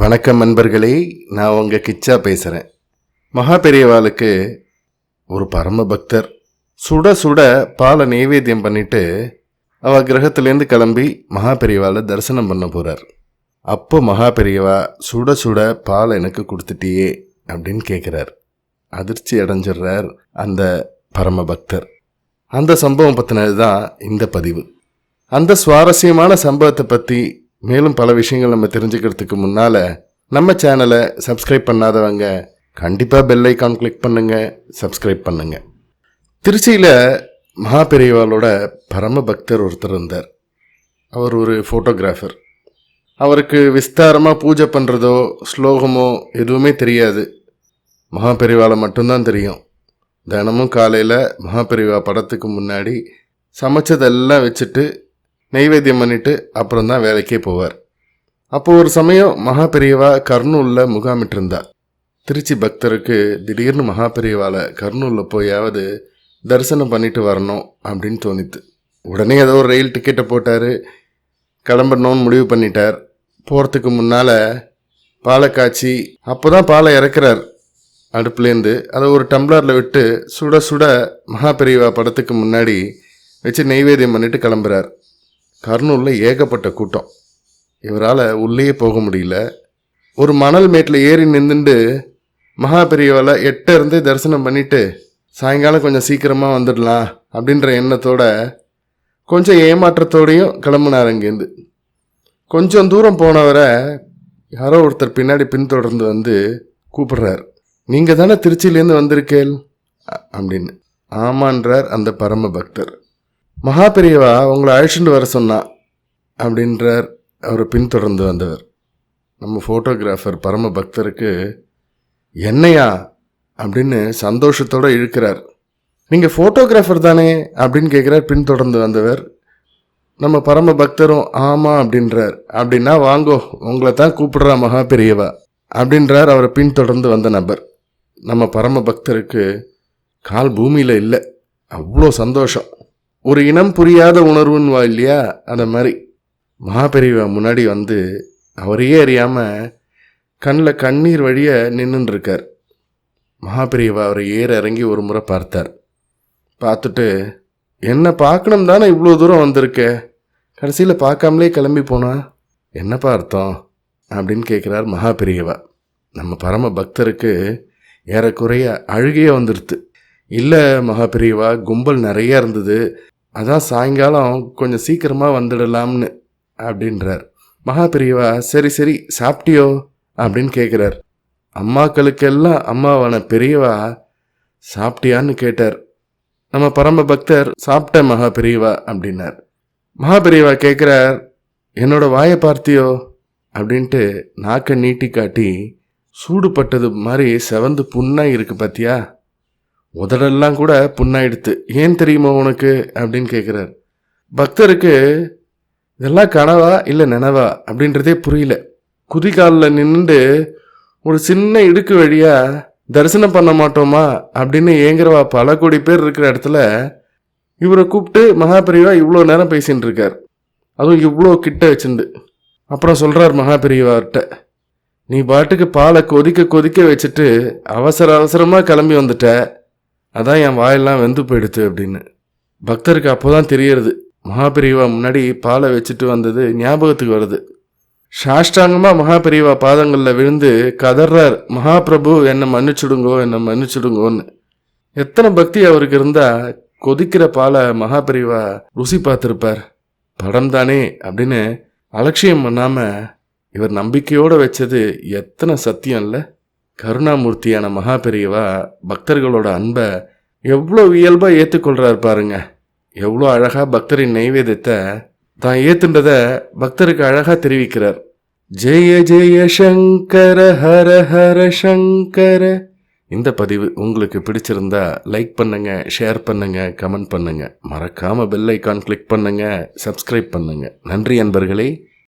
வணக்கம் நண்பர்களே, நான் உங்கள் கிச்சா பேசுகிறேன். மகா பெரியவாளுக்கு ஒரு பரம பக்தர் சுட சுட பாலை நைவேத்தியம் பண்ணிட்டு அவள் கிரகத்துலேருந்து கிளம்பி மகா பெரியவாளை தரிசனம் பண்ண போகிறார். அப்போ மகா பெரியவா சுட சுட பாலை எனக்கு கொடுத்துட்டியே அப்படின்னு கேட்குறார். அதிர்ச்சி அடைஞ்சிடுறார் அந்த பரம பக்தர். அந்த சம்பவம் பற்றினது தான் இந்த பதிவு. அந்த சுவாரஸ்யமான சம்பவத்தை பற்றி மேலும் பல விஷயங்கள் நம்ம தெரிஞ்சுக்கிறதுக்கு முன்னால் நம்ம சேனலை சப்ஸ்கிரைப் பண்ணாதவங்க கண்டிப்பாக பெல் ஐக்கான் கிளிக் பண்ணுங்கள், சப்ஸ்கிரைப் பண்ணுங்கள். திருச்சியில் மகா பெரியவாளோட பரம பக்தர் ஒருத்தர் இருந்தார். அவர் ஒரு ஃபோட்டோகிராஃபர். அவருக்கு விஸ்தாரமாக பூஜை பண்ணுறதோ ஸ்லோகமோ எதுவுமே தெரியாது. மகா பெரியவாளை மட்டும்தான் தெரியும். தினமும் காலையில் மகா பெரியவா படத்துக்கு முன்னாடி சமைச்சதெல்லாம் வச்சுட்டு நைவேத்தியம் பண்ணிவிட்டு அப்புறம் தான் வேலைக்கே போவார். அப்போது ஒரு சமயம் மகா பெரியவா கர்னூலில் முகாமிட்டிருந்தா. திருச்சி பக்தருக்கு திடீர்னு மகா பெரியவாளை கர்னூலில் போயாவது தரிசனம் பண்ணிட்டு வரணும் அப்படின்னு தோணித்து. உடனே ஏதோ ஒரு ரயில் டிக்கெட்டை போட்டார், கிளம்பணும்னு முடிவு பண்ணிட்டார். போகிறதுக்கு முன்னால் பாலை காய்ச்சி அப்போ தான் பாலை இறக்குறார் அடுப்புலேருந்து. அதை ஒரு டம்ளரில் விட்டு சுட சுட மகா பெரியவா படத்துக்கு முன்னாடி வச்சு நைவேத்தியம் பண்ணிட்டு கிளம்புறார். கர்னூலில் ஏகப்பட்ட கூட்டம். இவரால் உள்ளே போக முடியல. ஒரு மணல் மேட்டில் ஏறி நின்றுண்டு மகா பெரியவாளை இருந்து தரிசனம் பண்ணிவிட்டு சாயங்காலம் கொஞ்சம் சீக்கிரமாக வந்துடலாம் அப்படின்ற எண்ணத்தோட கொஞ்சம் ஏமாற்றத்தோடையும் கிளம்புனார். அங்கேருந்து கொஞ்சம் தூரம் போனவரை யாரோ ஒருத்தர் பின்னாடி பின்தொடர்ந்து வந்து கூப்பிடுறார். நீங்கள் தானே திருச்சியிலேருந்து வந்திருக்கேள் அப்படின்னு. ஆமான்றார் அந்த பரம பக்தர். மகா பெரியவா உங்களை அழைச்சிட்டு வர சொன்னா அப்படின்றார் அவரை பின்தொடர்ந்து வந்தவர். நம்ம ஃபோட்டோகிராஃபர் பரம பக்தருக்கு என்னையா அப்படின்னு சந்தோஷத்தோடு இழுக்கிறார். நீங்கள் ஃபோட்டோகிராஃபர் தானே அப்படின்னு கேட்குறார் பின்தொடர்ந்து வந்தவர். நம்ம பரம பக்தரும் ஆமாம் அப்படின்றார். அப்படின்னா வாங்கோ, உங்களை தான் கூப்பிடுறா மகா பெரியவா அப்படின்றார் அவரை பின்தொடர்ந்து வந்த நபர். நம்ம பரம பக்தருக்கு கால் பூமியில் இல்லை, அவ்வளோ சந்தோஷம். ஒரு இனம் புரியாத உணர்வுன்னு இல்லையா, அந்த மாதிரி மகா பெரியவா முன்னாடி வந்து அவரையே அறியாமல் கண்ணில் கண்ணீர் வழிய நின்றுருக்கார். மகா பெரியவா அவரை ஏற இறங்கி ஒரு முறை பார்த்தார். பார்த்துட்டு என்னை பார்க்கணும் தானே இவ்வளோ தூரம் வந்திருக்க, கடைசியில் பார்க்காமலே கிளம்பி போனா என்னப்பா அர்த்தம் அப்படின்னு கேட்குறார் மகா பெரியவா. நம்ம பரம பக்தருக்கு ஏறக்குறைய அழுகையே வந்துடுது. இல்லை மகா பெரியவா, கும்பல் நிறையா இருந்தது, அதான் சாயங்காலம் கொஞ்சம் சீக்கிரமாக வந்துடலாம்னு அப்படின்றார். மகா பெரியவா சரி சரி சாப்பிட்டியோ அப்படின்னு கேட்குறார். அம்மாக்களுக்கெல்லாம் அம்மாவான பெரியவா சாப்பிட்டியான்னு கேட்டார். நம்ம பரம பக்தர் சாப்பிட்டேன் மகா பெரியவா அப்படின்னார். மகா பெரியவா கேட்குறார், என்னோட வாயை பார்த்தியோ அப்படின்ட்டு நாக்கை நீட்டி காட்டி சூடுபட்டது மாதிரி செவந்து புண்ணாக இருக்குது பார்த்தியா, உதடெல்லாம் கூட புண்ணாயிடுத்து, ஏன் தெரியுமா உனக்கு அப்படின்னு கேட்குறார். பக்தருக்கு இதெல்லாம் கனவா இல்லை நினவா அப்படின்றதே புரியல. குதிகாலில் நின்று ஒரு சின்ன இடுக்கு வழியாக தரிசனம் பண்ண மாட்டோமா அப்படின்னு ஏங்குறவா பல கோடி பேர் இருக்கிற இடத்துல இவரை கூப்பிட்டு மகா பெரியவா இவ்வளோ நேரம் பேசின்னு இருக்கார், அதுவும் இவ்வளோ கிட்ட வச்சுண்டு. அப்புறம் சொல்கிறார் மகா பெரியவார்கிட்ட, நீ பாட்டுக்கு பாலை கொதிக்க கொதிக்க வச்சுட்டு அவசரமாக கிளம்பி வந்துட்ட, அதான் என் வாயெல்லாம் வெந்து போயிடுது அப்படின்னு. பக்தருக்கு அப்போ தான் தெரியறது, மகா பெரியவா முன்னாடி பாலை வச்சுட்டு வந்தது ஞாபகத்துக்கு வருது. சாஷ்டாங்கமாக மகா பெரியவா பாதங்களில் விழுந்து கதறார், மகாபிரபு என்னை மன்னிச்சுடுங்கோ, என்னை மன்னிச்சுடுங்கோன்னு. எத்தனை பக்தி அவருக்கு இருந்தால் கொதிக்கிற பாலை மகா பெரியவா ருசி பார்த்துருப்பார். படம் தானே அப்படின்னு அலட்சியம் பண்ணாமல் இவர் நம்பிக்கையோடு வச்சது எத்தனை சத்தியம் இல்லை. கருணாமூர்த்தியான மகா பெரியவா பக்தர்களோட அன்பை எவ்வளோ இயல்பாக ஏற்றுக்கொள்கிறார் பாருங்க. எவ்வளோ அழகாக பக்தரின் நைவேத்தியத்தை தான் ஏற்றுன்றதை பக்தருக்கு அழகாக தெரிவிக்கிறார். ஜெய ஜெய சங்கர ஹர ஹர சங்கர. இந்த பதிவு உங்களுக்கு பிடிச்சிருந்தா லைக் பண்ணுங்க, ஷேர் பண்ணுங்க, கமெண்ட் பண்ணுங்க, மறக்காமல் பெல் ஐக்கான் கிளிக் பண்ணுங்க, சப்ஸ்கிரைப் பண்ணுங்க. நன்றி அன்பர்களே.